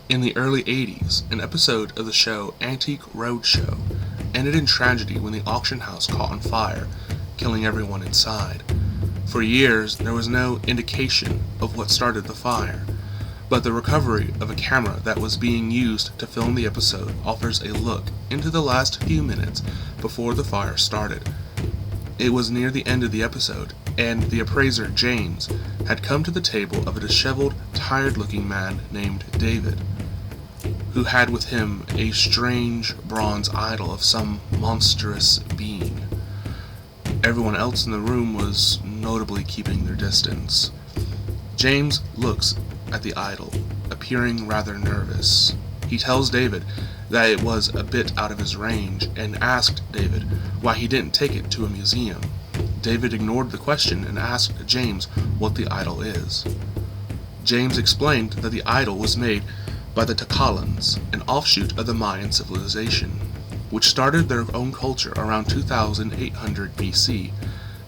In the early 80s, an episode of the show Antique Roadshow ended in tragedy when the auction house caught on fire, killing everyone inside. For years, there was no indication of what started the fire, but the recovery of a camera that was being used to film the episode offers a look into the last few minutes before the fire started. It was near the end of the episode, and the appraiser, James, had come to the table of a disheveled, tired-looking man named David, who had with him a strange bronze idol of some monstrous being. Everyone else in the room was notably keeping their distance. James looks at the idol, appearing rather nervous. He tells David that it was a bit out of his range and asked David why he didn't take it to a museum. David ignored the question and asked James what the idol is. James explained that the idol was made by the Tlaxcalans, an offshoot of the Mayan civilization, which started their own culture around 2800 BC.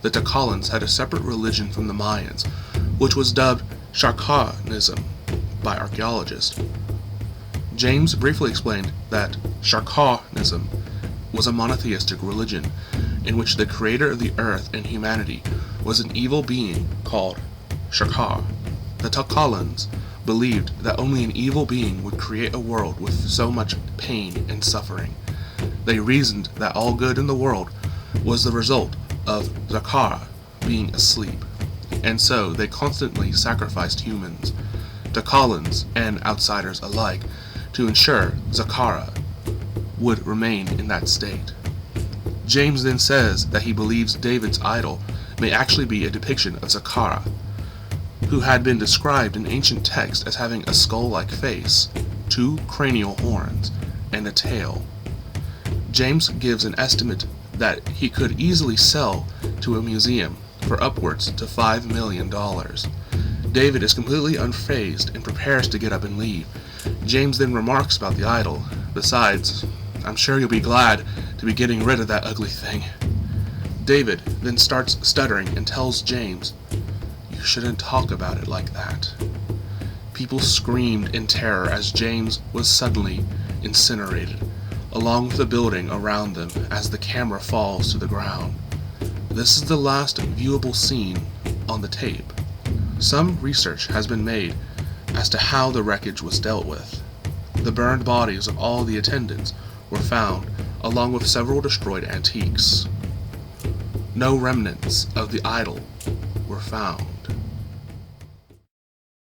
The Tlaxcalans had a separate religion from the Mayans, which was dubbed Charcanism by archaeologists. James briefly explained that Charcanism was a monotheistic religion in which the creator of the earth and humanity was an evil being called Charca. The Tlaxcalans believed that only an evil being would create a world with so much pain and suffering. They reasoned that all good in the world was the result of Zakara being asleep, and so they constantly sacrificed humans, Tlaxcalans and outsiders alike, to ensure Zakara would remain in that state. James then says that he believes David's idol may actually be a depiction of Zakara, who had been described in ancient texts as having a skull-like face, 2 cranial horns, and a tail. James gives an estimate that he could easily sell to a museum for upwards to $5 million. David is completely unfazed and prepares to get up and leave. James then remarks about the idol. Besides, I'm sure you'll be glad to be getting rid of that ugly thing. David then starts stuttering and tells James, "You shouldn't talk about it like that." People screamed in terror as James was suddenly incinerated, along with the building around them as the camera falls to the ground. This is the last viewable scene on the tape. Some research has been made as to how the wreckage was dealt with. The burned bodies of all the attendants were found, along with several destroyed antiques. No remnants of the idol were found.